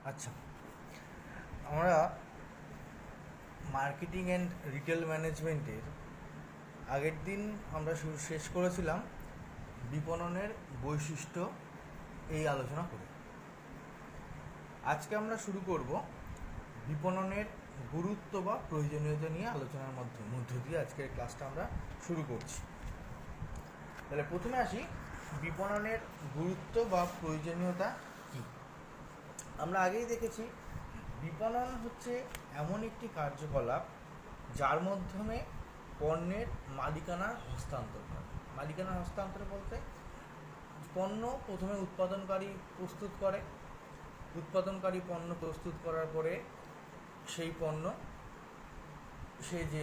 আচ্ছা, আমরা marketing and retail ম্যানেজমেন্টের আগের দিন আমরা শেষ করেছিলাম বিপণনের বৈশিষ্ট্য এই আলোচনা করে। আজকে আমরা শুরু করব বিপণনের গুরুত্ব বা প্রয়োজনীয়তা নিয়ে আলোচনার মধ্য দিয়ে আজকের ক্লাসটা আমরা শুরু করছি। তাহলে প্রথমে আসি, বিপণনের গুরুত্ব বা প্রয়োজনীয়তা কী। আমরা আগেই দেখেছি বিপণন হচ্ছে এমন একটি কার্যকলাপ যার মাধ্যমে পণ্যের মালিকানা হস্তান্তর করে। মালিকানা হস্তান্তর বলতে পণ্য প্রথমে উৎপাদনকারী প্রস্তুত করে, উৎপাদনকারী পণ্য প্রস্তুত করার পরে সেই পণ্য সে যে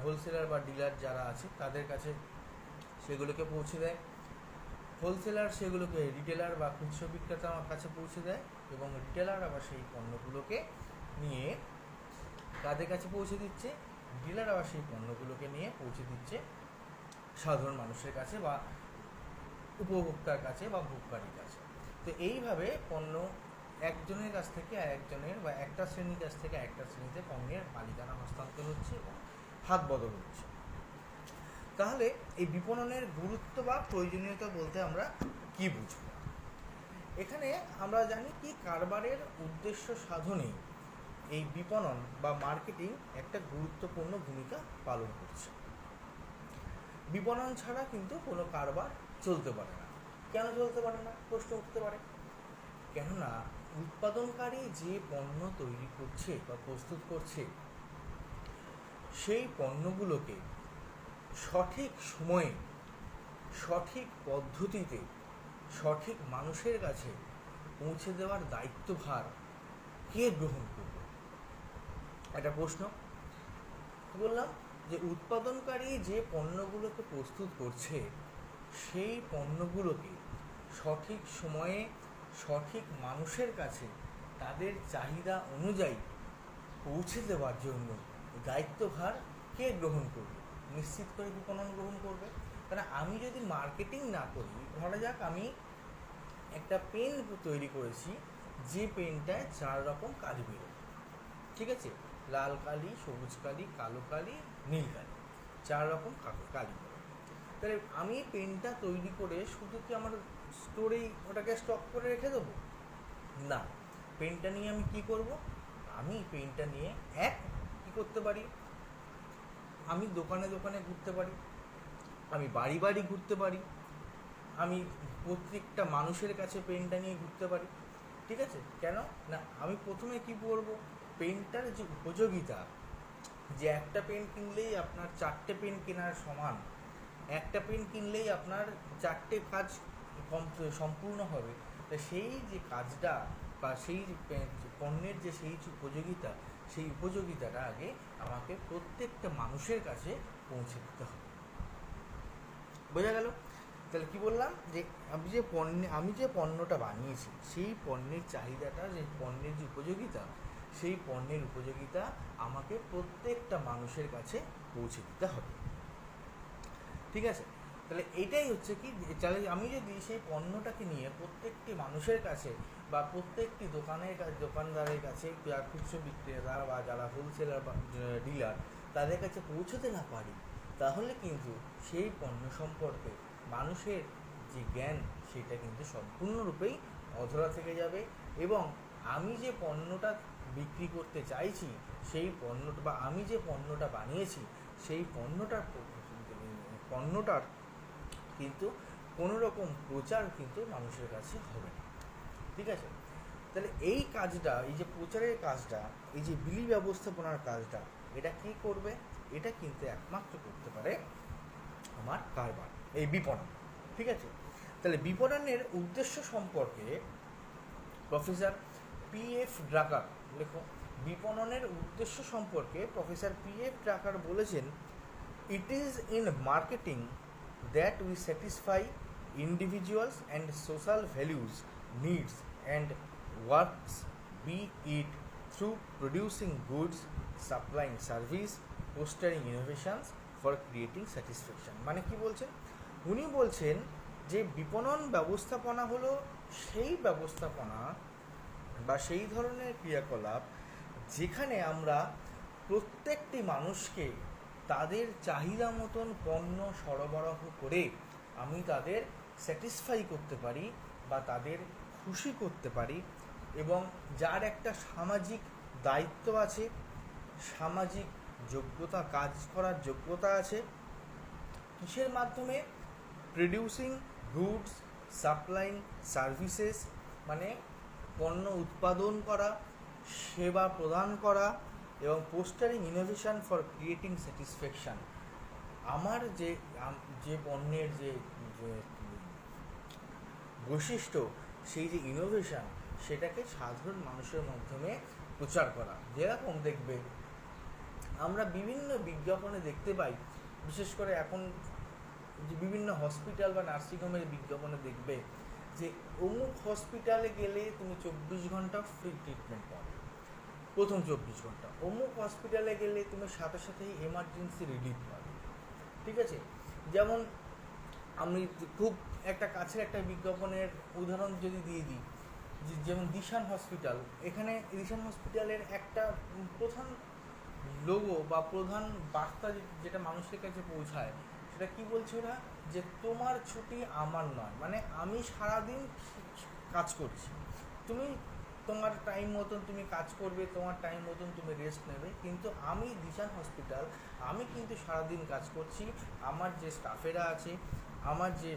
হোলসেলার বা ডিলার যারা আছে তাদের কাছে সেগুলোকে পৌঁছে দেয়। হোলসেলার সেগুলোকে রিটেলার বা খুচরো বিক্রেতার কাছে পৌঁছে দেয় এবং রিটেলার আবার সেই পণ্যগুলোকে নিয়ে তাদের কাছে পৌঁছে দিচ্ছে। ডিলার আবার সেই পণ্যগুলোকে নিয়ে পৌঁছে দিচ্ছে সাধারণ মানুষের কাছে বা উপভোক্তার কাছে বা ভোগকারীর কাছে। তো এইভাবে পণ্য একজনের কাছ থেকে আরেকজনের বা একটা শ্রেণীর কাছ থেকে একটা শ্রেণীতে পণ্যের মালিকানা হস্তান্তর হচ্ছে এবং হাত বদল হচ্ছে। তাহলে এই বিপণনের গুরুত্ব বা প্রয়োজনীয়তা বলতে আমরা কি বুঝব? এখানে আমরা জানি কি কারবারের উদ্দেশ্য সাধনে এই বিপণন বা মার্কেটিং একটা গুরুত্বপূর্ণ ভূমিকা পালন করছে। বিপণন ছাড়া কিন্তু কোনো কারবার চলতে পারে না। কেন চলতে পারে না প্রশ্ন উঠতে পারে। কেননা উৎপাদনকারী যে পণ্য তৈরি করছে বা প্রস্তুত করছে সেই পণ্যগুলোকে সঠিক সময়ে, সঠিক পদ্ধতিতে, সঠিক মানুষের কাছে পৌঁছে দেওয়ার দায়িত্বভার কে গ্রহণ করবে? একটা প্রশ্ন। বললাম যে উৎপাদনকারী যে পণ্যগুলোকে প্রস্তুত করছে সেই পণ্যগুলোকে সঠিক সময়ে সঠিক মানুষের কাছে তাদের চাহিদা অনুযায়ী পৌঁছে দেওয়ার জন্য দায়িত্বভার কে গ্রহণ করবে? নিশ্চিত করে বিপণন গ্রহণ করবে। কারণ আমি যদি মার্কেটিং না করি, ধরা যাক আমি একটা পেন তৈরি করেছি, যে পেনটায় 4 রকম কালি বেরোয়, ঠিক আছে, লাল কালি, সবুজ কালি, কালো কালি, নীল কালি, 4 রকম কালি বেরোয়। তাহলে আমি পেনটা তৈরি করে শুধু কি আমার স্টোরেই ওটাকে স্টক করে রেখে দেবো? না, পেনটা নিয়ে আমি কি করব? আমি পেনটা নিয়ে কি করতে পারি? আমি দোকানে দোকানে ঘুরতে পারি, আমি বাড়ি বাড়ি ঘুরতে পারি, আমি প্রত্যেকটা মানুষের কাছে পেনটা নিয়ে ঘুরতে পারি, ঠিক আছে। কেন না, আমি প্রথমে কি করব? পেনটার যে উপযোগিতা, যে একটা পেন কিনলেই আপনার 4টে পেন কেনার সমান, একটা পেন কিনলেই আপনার 4টে কাজ সম্পূর্ণ হবে, তা সেই যে কাজটা বা সেই পণ্যের যে সেই উপযোগিতা, সেই উপযোগিতাটা আগে আমাকে প্রত্যেকটা মানুষের কাছে পৌঁছে দিতে হবে। বোঝা গেল? তাহলে কি বললাম, যে আমি যে পণ্যটা বানিয়েছি সেই পণ্যের চাহিদাটা, যে পণ্যের যে উপযোগিতা, সেই পণ্যের উপযোগিতা আমাকে প্রত্যেকটা মানুষের কাছে পৌঁছে দিতে হবে, ঠিক আছে। তাহলে এটাই হচ্ছে কি, তাহলে আমি যদি সেই পণ্যটাকে নিয়ে প্রত্যেকটি মানুষের কাছে বা প্রত্যেকটি দোকানদারের কাছে, যারা খুচরো বিক্রেতা বা যারা হোলসেলার বা ডিলার, তাদের কাছে পৌঁছতে না পারি, তাহলে কিন্তু সেই পণ্য সম্পর্কে মানুষের যে জ্ঞান সেটা কিন্তু সম্পূর্ণরূপেই অধরা থেকে যাবে এবং আমি যে পণ্যটা বিক্রি করতে চাইছি সেই পণ্যটা বা আমি যে পণ্যটা বানিয়েছি সেই পণ্যটার কিন্তু কোনো রকম প্রচার কিন্তু মানুষের কাছে হবে না, ঠিক আছে। তাহলে এই কাজটা, এই যে প্রচারের কাজটা, এই যে বিলি ব্যবস্থাপনার কাজটা, এটা কি করবে? এটা কিন্তু একমাত্র করতে পারে আমার কারবার, এই বিপণন, ঠিক আছে। তাহলে বিপণনের উদ্দেশ্য সম্পর্কে প্রফেসর P.F. ড্রাকার, লেখো, বিপণনের উদ্দেশ্য সম্পর্কে প্রফেসর P.F. ড্রাকার বলেছেন, it is in marketing that we satisfy individuals and social values, needs and works, be it through producing goods, supplying service, fostering innovations for creating satisfaction। মানে কি বলছেন? উনি বলছেন যে বিপণন ব্যবস্থাপনা হলো সেই ব্যবস্থাপনা বা সেই ধরনের ক্রিয়াকলাপ যেখানে আমরা প্রত্যেকটি মানুষকে তাদের চাহিদা মতন পণ্য সরবরাহ করে আমি তাদের স্যাটিসফাই করতে পারি বা তাদের খুশি করতে পারি, এবং যার একটা সামাজিক দায়িত্ব আছে, সামাজিক যোগ্যতা, কাজ করার যোগ্যতা আছে, কিসের মাধ্যমে? প্রডিউসিং গুডস, সাপ্লাইং সার্ভিসেস, মানে পণ্য উৎপাদন করা, সেবা প্রদান করা, এবং postering innovation for creating satisfaction. আমার যে পণ্যের যে বৈশিষ্ট্য, সেই যে ইনোভেশন, সেটাকে সাধারণ মানুষের মাধ্যমে প্রচার করা। যেরকম দেখবে আমরা বিভিন্ন বিজ্ঞাপনে দেখতে পাই, বিশেষ করে এখন যে বিভিন্ন হসপিটাল বা নার্সিংহোমের বিজ্ঞাপনে দেখবে যে অমুক হসপিটালে গেলে তুমি 24 ঘন্টা ফ্রি ট্রিটমেন্ট পাবে, প্রথম 24 ঘন্টা। অমুক হসপিটালে গেলে তুমি সাথে সাথেই এমার্জেন্সি রিলিফ পাবে। ঠিক আছে? যেমন আমি খুব একটা কাছের একটা বিজ্ঞাপনের উদাহরণ যদি দিয়ে দিই, যেমন দিশান হসপিটাল, এখানে দিশান হসপিটালের একটা প্রধান লোগো বা প্রধান বার্তা যেটা মানুষের কাছে পৌঁছায়, সেটা কি বলছে ওরা? যে তোমার ছুটি আমার নয়, মানে আমি সারাদিন কাজ করছি, তুমি তোমার টাইম মতন তুমি কাজ করবে, তোমার টাইম মতন তুমি রেস্ট নেবে, কিন্তু আমি দিশান হসপিটাল, আমি কিন্তু সারাদিন কাজ করছি। আমার যে স্টাফেরা আছে, আমার যে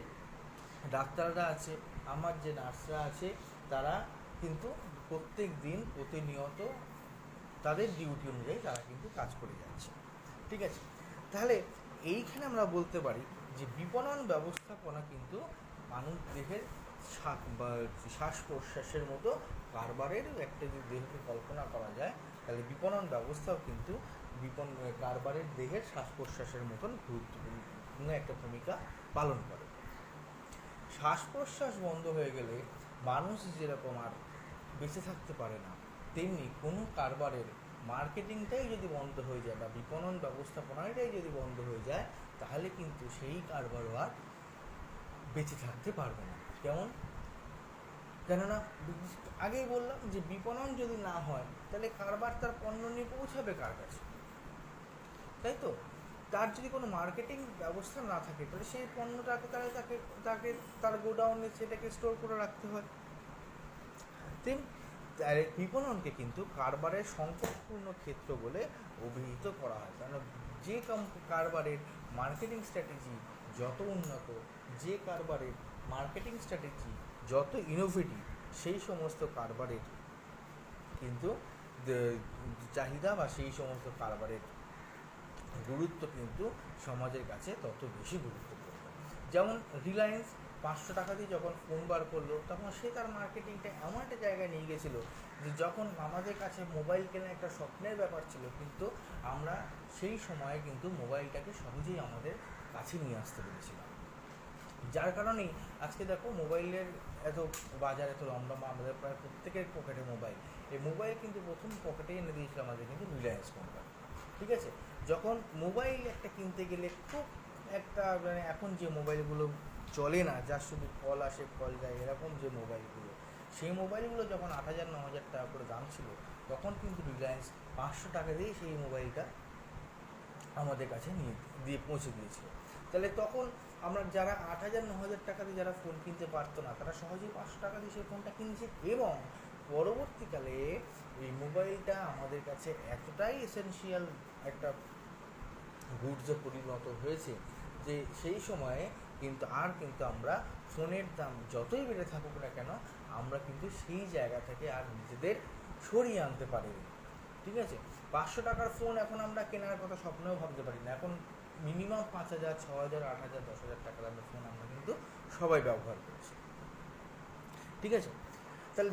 ডাক্তাররা আছে, আমার যে নার্সরা আছে, তারা কিন্তু প্রত্যেক দিন প্রতিনিয়ত তাদের ডিউটি অনুযায়ী তারা কিন্তু কাজ করে যাচ্ছে। ঠিক আছে? তাহলে এইখানে আমরা বলতে পারি যে বিপণন ব্যবস্থাপনা কিন্তু মানুষ দেহের শ্বাস প্রশ্বাসের মতো কারবারের একটা যদি দেহকে কল্পনা করা যায়, তাহলে বিপণন ব্যবস্থাও কিন্তু কারবারের দেহের শ্বাস প্রশ্বাসের মতন গুরুত্বপূর্ণ একটা ভূমিকা পালন করে। শ্বাস প্রশ্বাস বন্ধ হয়ে গেলে মানুষ যেরকম আর বেঁচে থাকতে পারে না, তেমনি কোনো কারবারের মার্কেটিংটাই যদি বন্ধ হয়ে যায় বা বিপণন ব্যবস্থাপনাটাই যদি বন্ধ হয়ে যায়, তাহলে কিন্তু সেই কারবারও আর বেঁচে থাকতে পারবে না। কেমন? কেননা আগেই বললাম যে বিপণন যদি না হয়, তাহলে কারবার তার পণ্য নিয়ে পৌঁছাবে কার কাছে? তাই তো? তার যদি কোনো মার্কেটিং ব্যবস্থা না থাকে, তাহলে সেই পণ্যটাকে তাকে তার গোডাউনে সেটাকে স্টোর করে রাখতে হয়। বিপণনকে কিন্তু কারবারের সংকটপূর্ণ ক্ষেত্র বলে অভিহিত করা হয়, কারণ যে কারবারের মার্কেটিং স্ট্র্যাটেজি যত উন্নত, যে কারবারের মার্কেটিং স্ট্র্যাটেজি যত ইনোভেটিভ, সেই সমস্ত কারবারের কিন্তু চাহিদা বা সেই সমস্ত কারবারের গুরুত্ব কিন্তু সমাজের কাছে তত বেশি গুরুত্বপূর্ণ। যেমন রিলায়েন্স 500 টাকা দিয়ে যখন ফোন বার করলো, তখন সে তার মার্কেটিংটা এমন একটা জায়গায় নিয়ে গেছিলো যে যখন আমাদের কাছে মোবাইল কেনা একটা স্বপ্নের ব্যাপার ছিল, কিন্তু আমরা সেই সময়ে কিন্তু মোবাইলটাকে সহজেই আমাদের কাছে নিয়ে আসতে পেরেছিলাম। যার কারণেই আজকে দেখো মোবাইলের এত বাজার, এত রমরমা, আমাদের প্রায় প্রত্যেকের পকেটে মোবাইল। এই মোবাইল কিন্তু প্রথম পকেটে এনে দিয়েছিল আমাদের কিন্তু রিলায়েন্স কোম্পানি। ঠিক আছে? যখন মোবাইল একটা কিনতে গেলে খুব একটা মানে এখন যে মোবাইলগুলো চলে না, যার শুধু কল আসে কল যায়, এরকম যে মোবাইলগুলো, সেই মোবাইলগুলো যখন 8,000-9,000 টাকা করে দাম ছিল, তখন কিন্তু রিলায়েন্স 500 টাকা দিয়ে সেই মোবাইলটা আমাদের কাছে দিয়ে পৌঁছে দিয়েছিল। তাহলে তখন আমরা যারা 8,000-9,000 টাকা দিয়ে যারা ফোন কিনতে পারতো না, তারা সহজেই 500 টাকা দিয়ে সেই ফোনটা কিনছে, এবং পরবর্তীকালে এই মোবাইলটা আমাদের কাছে এতটাই এসেনশিয়াল একটা গুডসে পরিণত হয়েছে যে সেই সময়ে কিন্তু আমরা ফোনের দাম যতই বেড়ে থাকুক না কেন, আমরা কিন্তু সেই জায়গা থেকে আর নিজেদের সরিয়ে আনতে পারিনি। ঠিক আছে? 500 টাকার ফোন এখন আমরা কেনার কথা স্বপ্নেও ভাবতে পারি না। এখন মিনিমাম 5,000, 6,000, 8,000, 10,000 টাকা দামের ফোন আমরা কিন্তু সবাই ব্যবহার করছি। ঠিক আছে? তাহলে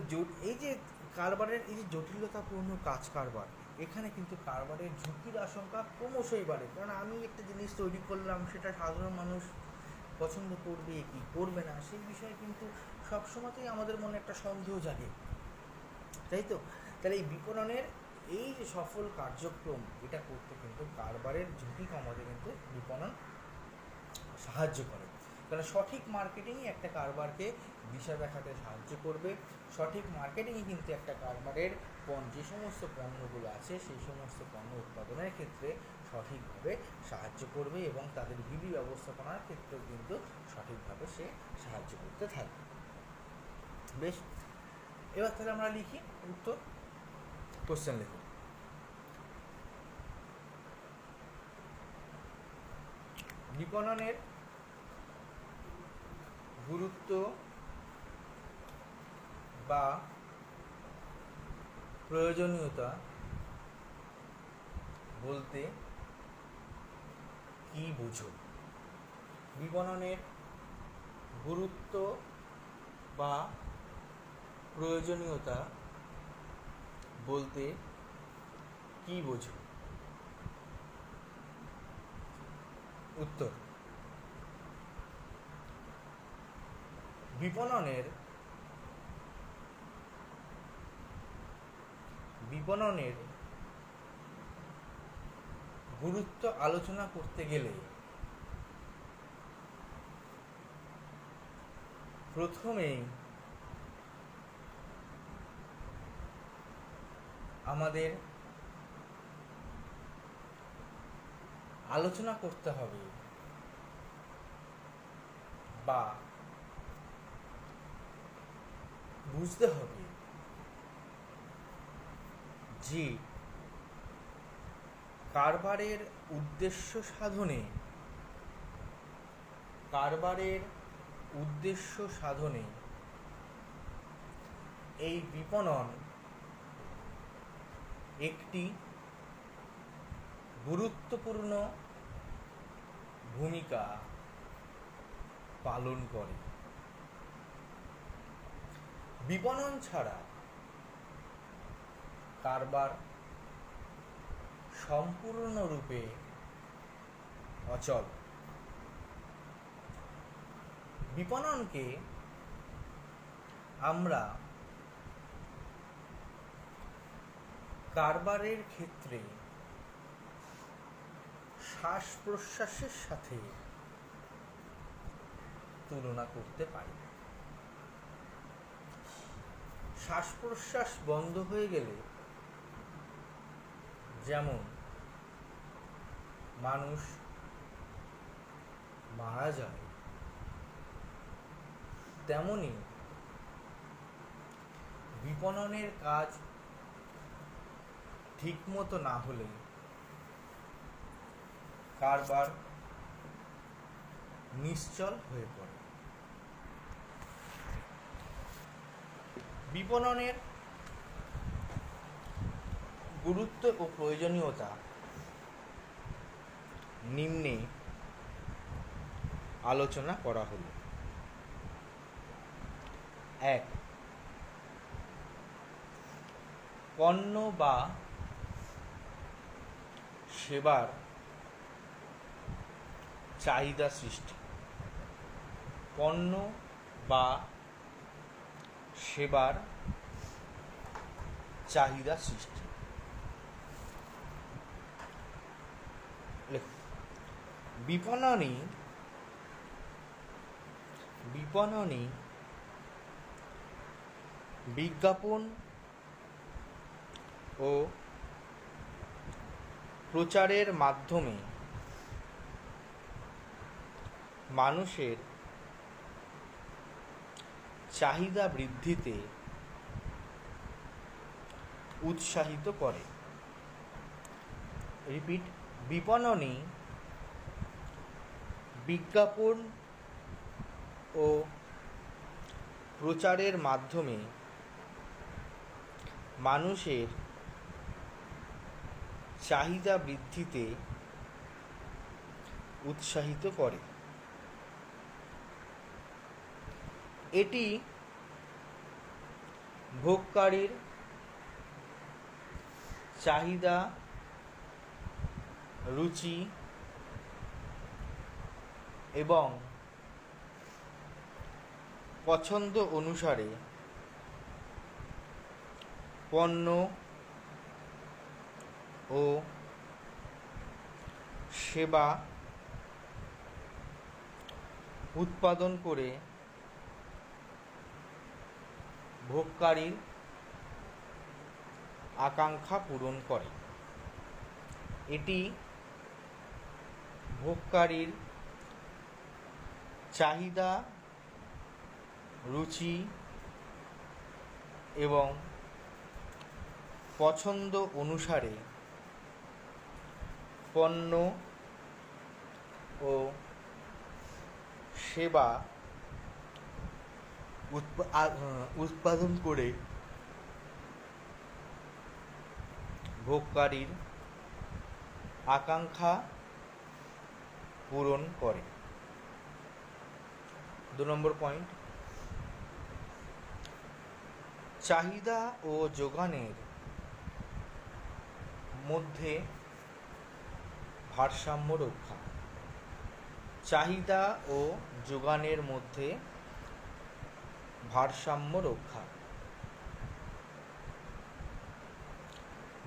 এই যে কারবারের এই যে জটিলতাপূর্ণ কাজ কারবার, এখানে কিন্তু কারবারের ঝুঁকির আশঙ্কা ক্রমশই বাড়ে। কারণ আমি একটা জিনিস তৈরি করলাম, সেটা সাধারণ মানুষ পছন্দ করবে কি করবে না, সেই বিষয়ে কিন্তু সবসময়তেই আমাদের মনে একটা সন্দেহ জাগে, তাই তো? তাহলে এই বিপণনের এই যে সফল কার্যক্রম, এটা করতে কিন্তু কারবারের ঝুঁকি কমাতে কিন্তু বিপণন সাহায্য করে। কারণ সঠিক মার্কেটিংই একটা কারবারকে দিশা দেখাতে সাহায্য করবে। সঠিক মার্কেটিংই কিন্তু একটা কারবারের যে সমস্ত পণ্যগুলো আছে সেই সমস্ত পণ্য উৎপাদনের ক্ষেত্রে সঠিকভাবে সাহায্য করবে এবং তাদের বিধি ব্যবস্থাপনার ক্ষেত্রেও কিন্তু সঠিকভাবে সে সাহায্য করতে থাকবে। বেশ, এবার তাহলে আমরা লিখি উত্তর। কোশ্চেন লিখুন। বিপণনের গুরুত্ব বা প্রয়োজনীয়তা বলতে কি বুঝো? বিপণনের গুরুত্ব বা প্রয়োজনীয়তা বলতে কি বোঝো? উত্তর: বিপণনের গুরুত্ব আলোচনা করতে গেলে প্রথমেই আমাদের আলোচনা করতে হবে বা বুঝতে হবে যে কারবারের উদ্দেশ্য সাধনে এই বিপণন একটি গুরুত্বপূর্ণ ভূমিকা পালন করে। বিপণন ছাড়া কারবার সম্পূর্ণরূপে অচল। বিপণনকে আমরা কারবারের ক্ষেত্রে শ্বাস প্রশ্বাসের সাথে তুলনা করতে পারি। শ্বাস প্রশ্বাস বন্ধ হয়ে গেলে যেমন মানুষ মারা যায়, তেমনি বিপণনের কাজ ঠিকমতো না হলে কারবার নিশ্চল হয়ে পড়ে। বিপণনের গুরুত্ব ও প্রয়োজনীয়তা নিম্নে আলোচনা করা হলো। 1. পণ্য বা সেবার চাহিদা সৃষ্টি। পণ্য বা সেবার চাহিদা সৃষ্টি। বিপণনী বিজ্ঞাপন ও প্রচারের মাধ্যমে মানুষের চাহিদা বৃদ্ধিতে উৎসাহিত করে। রিপিট: বিপণনী বিজ্ঞাপন ও প্রচারের মাধ্যমে মানুষের চাহিদা বৃদ্ধিতে উৎসাহিত করে। এটি ভোগকারীর চাহিদা, রুচি এবং পছন্দ অনুসারে পণ্য ও সেবা উৎপাদন করে ভোগকারীর আকাঙ্ক্ষা পূরণ করে। এটি ভোগকারীর চাহিদা, রুচি এবং পছন্দ অনুসারে পণ্য ও সেবা উৎপাদন করে ভোগকারীর আকাঙ্ক্ষা পূরণ করে। 2 নম্বর পয়েন্ট, চাহিদা ও যোগানের মধ্যে ভারসাম্য রক্ষা। চাহিদা ও যোগানের মধ্যে ভারসাম্য রক্ষা।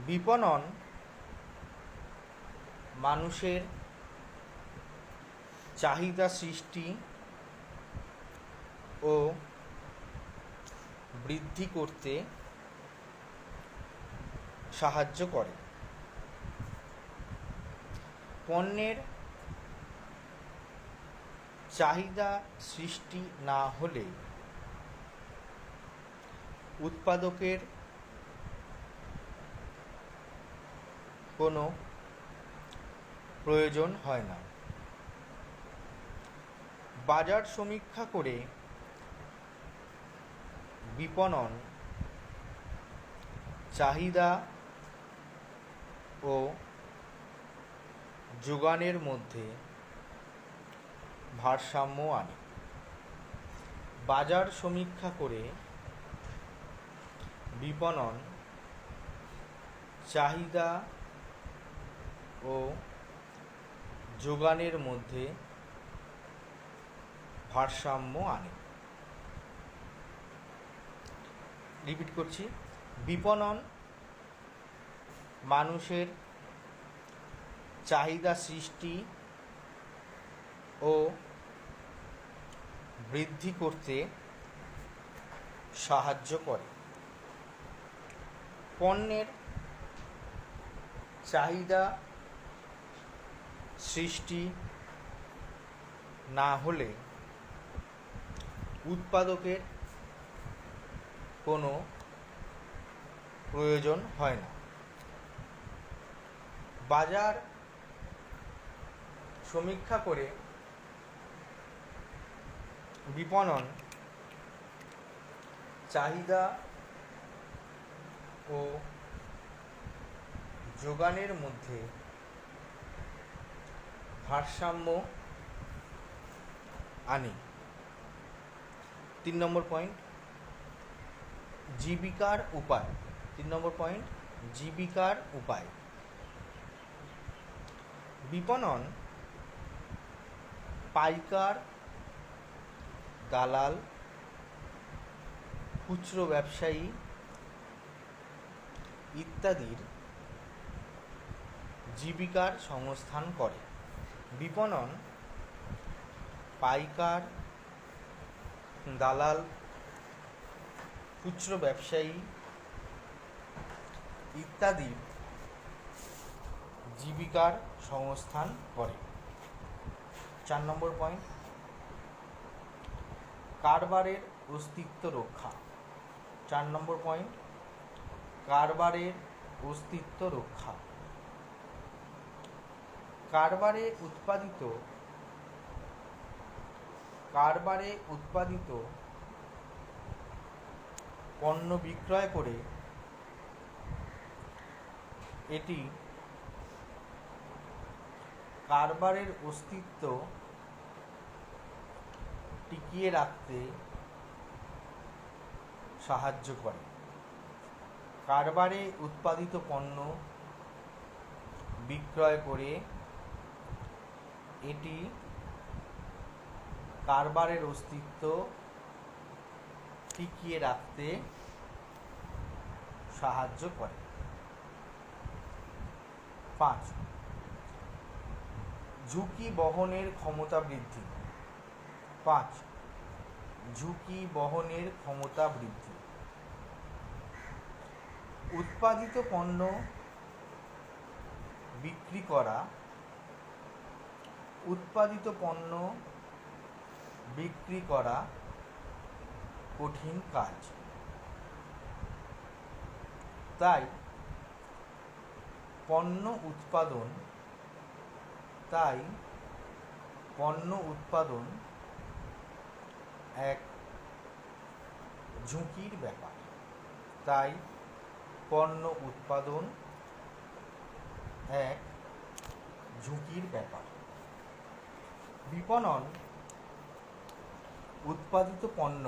বিপণন মানুষের চাহিদা সৃষ্টি ও বৃদ্ধি করতে সাহায্য করে। পণ্যের চাহিদা সৃষ্টি না হলে উৎপাদকের কোনো প্রয়োজন হয় না। বাজার সমীক্ষা করে বিপণন চাহিদা ও যোগানের মধ্যে ভারসাম্য আনে। বাজার সমীক্ষা করে বিপণন চাহিদা ও যোগানের মধ্যে ভারসাম্য আনে। রিপিট করছি, বিপণন মানুষের চাহিদা সৃষ্টি ও বৃদ্ধি করতে সাহায্য করে। পণ্যের চাহিদা সৃষ্টি না হলে উৎপাদকের কোনো প্রয়োজন হয় না। বাজার সমীক্ষা করে বিপণন চাহিদা ও যোগানের মধ্যে ভারসাম্য আনে। 3 নম্বর পয়েন্ট, জীবিকার উপায়। 3 নম্বর পয়েন্ট, জীবিকার উপায়। বিপণন পাইকার, দালাল, খুচরো ব্যবসায়ী ইত্যাদির জীবিকার সংস্থান করে। বিপণন পাইকার, দালাল, খুচরো ব্যবসায়ী ইত্যাদির জীবিকার সংস্থান করে। 4 নম্বর পয়েন্ট, কারবারের অস্তিত্ব রক্ষা। 4 নম্বর পয়েন্ট, কারবারের অস্তিত্ব রক্ষা। কারবারে উৎপাদিত পণ্য বিক্রয় করে এটি কারবারের অস্তিত্ব টিকিয়ে রাখতে সাহায্য করে। কারবারে উৎপাদিত পণ্য বিক্রয় করে এটি কারবারের অস্তিত্ব টিকিয়ে রাখতে সাহায্য করে। 5, ঝুঁকি বহনের ক্ষমতা বৃদ্ধি। 5. ঝুঁকি বহনের ক্ষমতা বৃদ্ধি। উৎপাদিত পণ্য বিক্রি করা কঠিন কাজ, তাই পণ্য উৎপাদন এক ঝুঁকির ব্যাপার। বিপণন উৎপাদিত পণ্য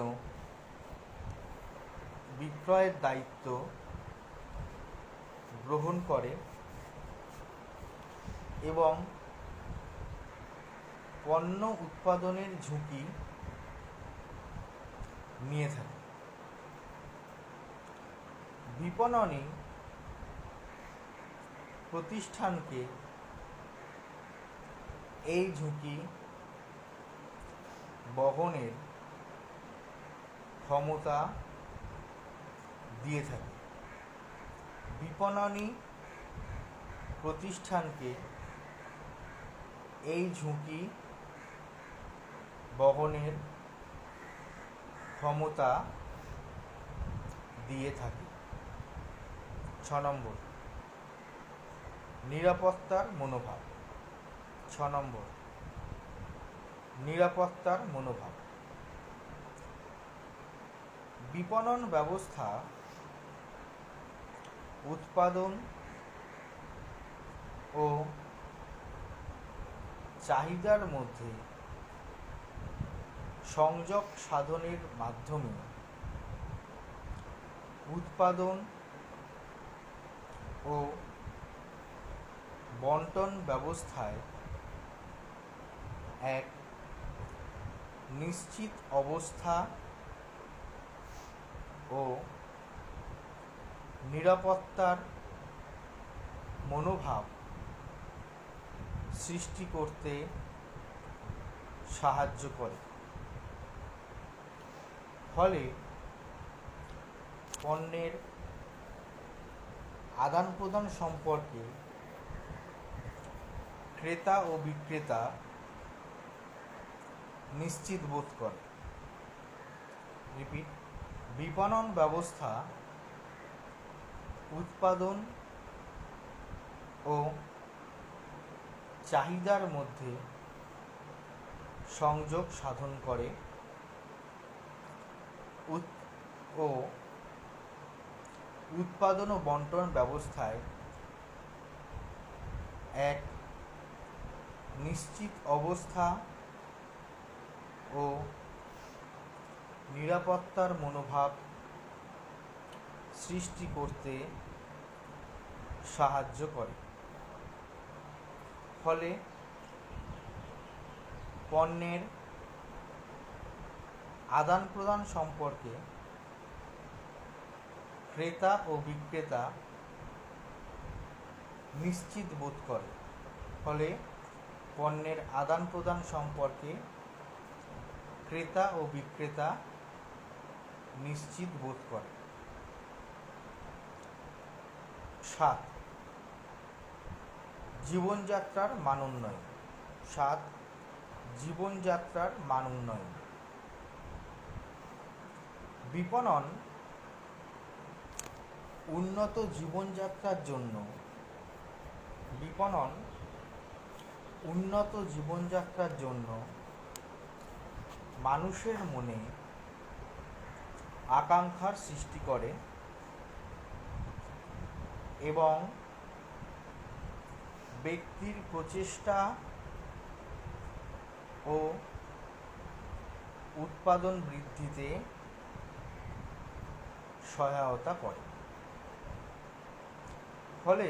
বিক্রয়ের দায়িত্ব গ্রহণ করে এবং পণ্য উৎপাদনের ঝুঁকি নিয়ে থাকে। বিপণনী প্রতিষ্ঠানকে এই ঝুঁকি বহনের ক্ষমতা দিয়ে থাকে। বিপণনী প্রতিষ্ঠানকে এই ঝুঁকি বহনের ক্ষমতা দিয়ে থাকে। 6 নম্বর, নিরাপত্তার মনোভাব। বিপণন ব্যবস্থা উৎপাদন ও চাহিদার মধ্যে সংযোগ সাধনের মাধ্যমে উৎপাদন ও বণ্টন ব্যবস্থায় এক নিশ্চিত অবস্থা ও নিরাপত্তার মনোভাব সৃষ্টি করতে সাহায্য করে। ফলে পণ্যের আদান প্রদান সম্পর্কে ক্রেতা ও বিক্রেতা নিশ্চিত বোধ করে। বিপণন ব্যবস্থা উৎপাদন ও চাহিদার মধ্যে সংযোগ সাধন করে ও উৎপাদন ও বণ্টন ব্যবস্থায় এক নিশ্চিত অবস্থা ও নিরাপত্তার মনোভাব সৃষ্টি করতে সাহায্য করে। ফলে পণ্যের আদান প্রদান সম্পর্কে ক্রেতা ও বিক্রেতা নিশ্চিত বোধ করে। ফলে পণ্যের আদান প্রদান সম্পর্কে ক্রেতা ও বিক্রেতা নিশ্চিত বোধ করে। 7. জীবনযাত্রার মান উন্নয়ন। বিপণন উন্নত জীবনযাত্রার জন্য মানুষের মনে আকাঙ্ক্ষার সৃষ্টি করে এবং ব্যক্তির প্রচেষ্টা ও উৎপাদন বৃদ্ধিতে সহায়তা করে। ফলে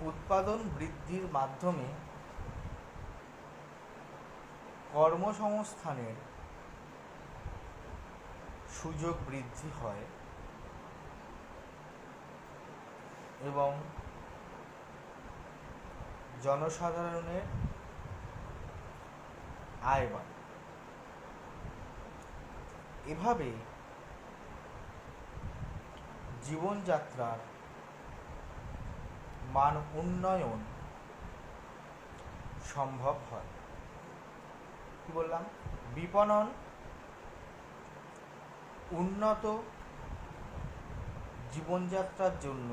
উৎপাদন বৃদ্ধির মাধ্যমে কর্মসংস্থানের সুযোগ বৃদ্ধি হয় এবং জনসাধারণের আয় বাড়ে। এভাবে জীবনযাত্রার মান উন্নয়ন সম্ভব হয়। কি বললাম? বিপণন উন্নত জীবনযাত্রার জন্য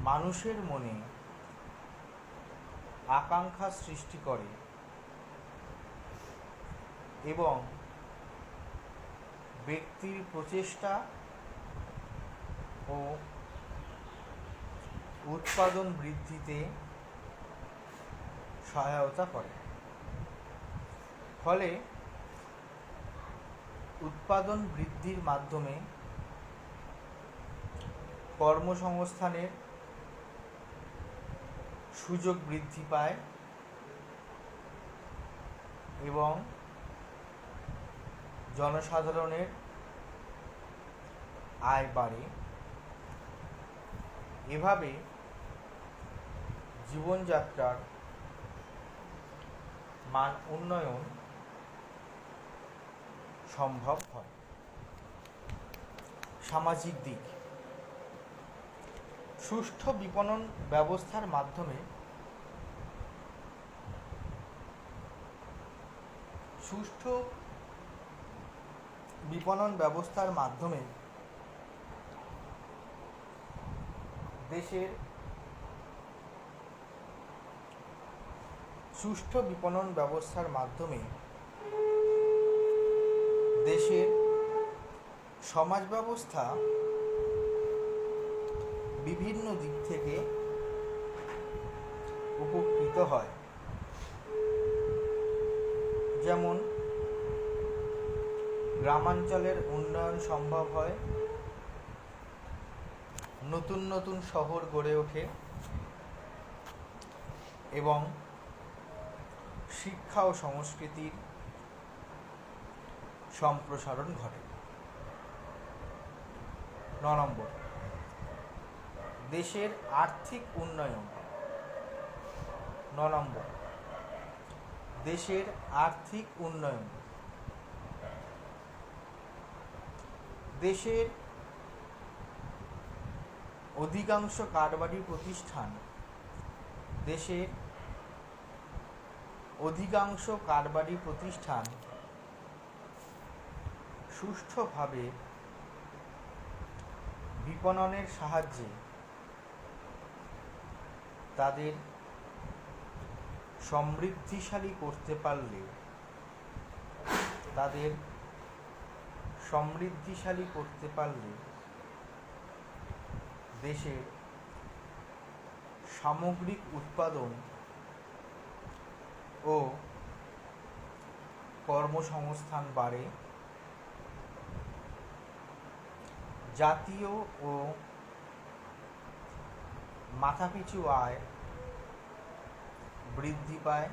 মানুষের মনে আকাঙ্ক্ষা সৃষ্টি করে এবং ব্যক্তির প্রচেষ্টা ও উৎপাদন বৃদ্ধিতে সহায়তা করে। ফলে উৎপাদন বৃদ্ধির মাধ্যমে কর্মসংস্থানের সুযোগ বৃদ্ধি পায় এবং জনসাধারণের আয় বাড়ে। এভাবে জীবনযাত্রার মান উন্নয়ন সম্ভব হয়। সামাজিক দিক। সুষ্ঠু বিপণন ব্যবস্থার মাধ্যমে দেশের সমাজ ব্যবস্থা বিভিন্ন দিক থেকে উপকৃত হয়। যেমন গ্রামাঞ্চলের উন্নয়ন সম্ভব হয়, নতুন নতুন শহর গড়ে ওঠে এবং শিক্ষা ও সংস্কৃতির সম্প্রসারণ ঘটে। 9 নম্বর, দেশের আর্থিক উন্নয়ন। 9 নম্বর, দেশের আর্থিক উন্নয়ন। দেশের অধিকাংশ কারবারি প্রতিষ্ঠান সুষ্ঠুভাবে বিপণনের সাহায্যে তাদের সমৃদ্ধিশালী করতে পারলে দেশের সামগ্রিক উৎপাদন ও কর্মসংস্থান বাড়ে, জাতীয় ও মাথাপিছু আয় বৃদ্ধি পায়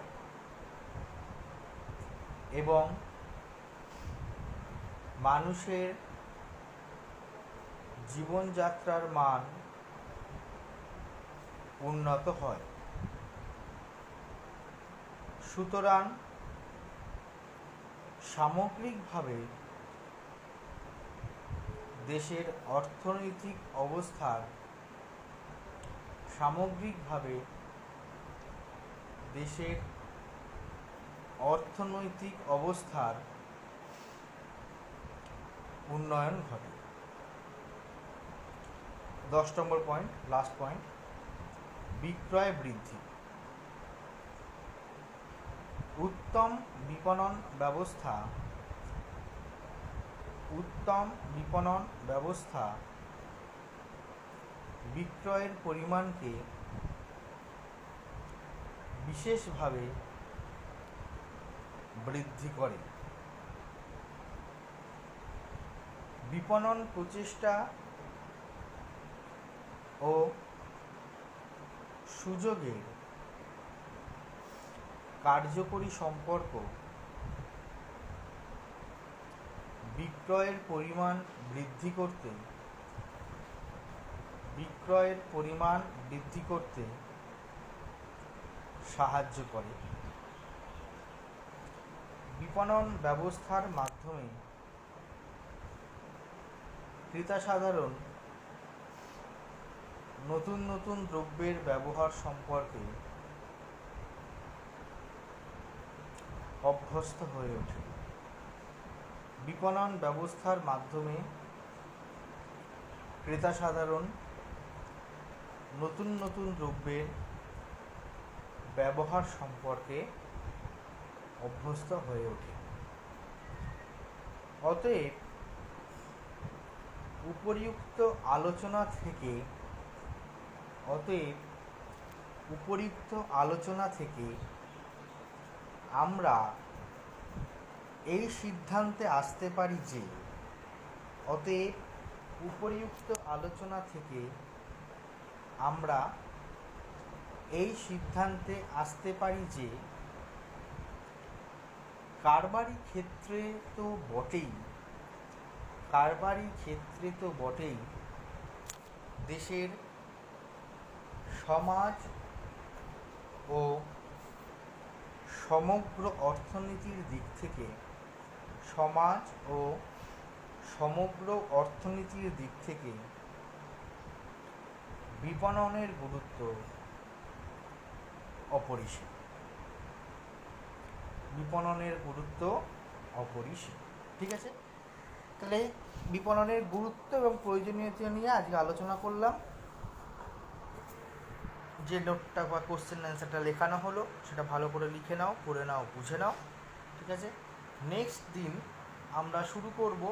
এবং মানুষের জীবনযাত্রার মান উন্নত হয়। সুতরাং সামগ্রিকভাবে দেশের অর্থনৈতিক অবস্থার উন্নয়ন ঘটে। 10 নম্বর পয়েন্ট, লাস্ট পয়েন্ট, বিক্রয় বৃদ্ধি। উত্তম বিপণন ব্যবস্থা বিক্রয়ের পরিমাণকে বিশেষভাবে বৃদ্ধি করে। বিপণন প্রচেষ্টা ও সুযোগের কার্যকরী সম্পর্ক বিক্রয়ের পরিমাণ বৃদ্ধি করতে সাহায্য করে। বিপণন ব্যবস্থার মাধ্যমে ক্রেতা সাধারণ নতুন নতুন দ্রব্যের ব্যবহার সম্পর্কে অভ্যস্ত হয়ে ওঠে। বিপণন ব্যবস্থার মাধ্যমে ক্রেতা সাধারণ নতুন নতুন দ্রব্যের ব্যবহার সম্পর্কে অভ্যস্ত হয়ে ওঠে। অতএব উপরিউক্ত আলোচনা থেকে আমরা এই সিদ্ধান্তে আসতে পারি যে কারবারি ক্ষেত্রে তো বটেই দেশের সমাজ ও সমগ্র অর্থনীতির দিক থেকে বিপণনের গুরুত্ব অপরিসীম। ঠিক আছে, তাহলে বিপণনের গুরুত্ব এবং প্রয়োজনীয়তা নিয়ে আজকে আলোচনা করলাম। যে নোটটা বা কোশ্চেন অ্যান্সারটা লেখানো হলো সেটা ভালো করে লিখে নাও, পড়ে নাও, বুঝে নাও। ঠিক আছে, নেক্সট দিন আমরা শুরু করব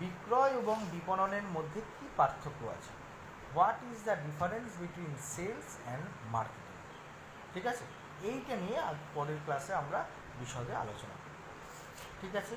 বিক্রয় এবং বিপণনের মধ্যে কী পার্থক্য আছে। What is the difference between sales and marketing. ঠিক আছে, এইটা নিয়ে পরের ক্লাসে আমরা বিশদে আলোচনা করব। ঠিক আছে।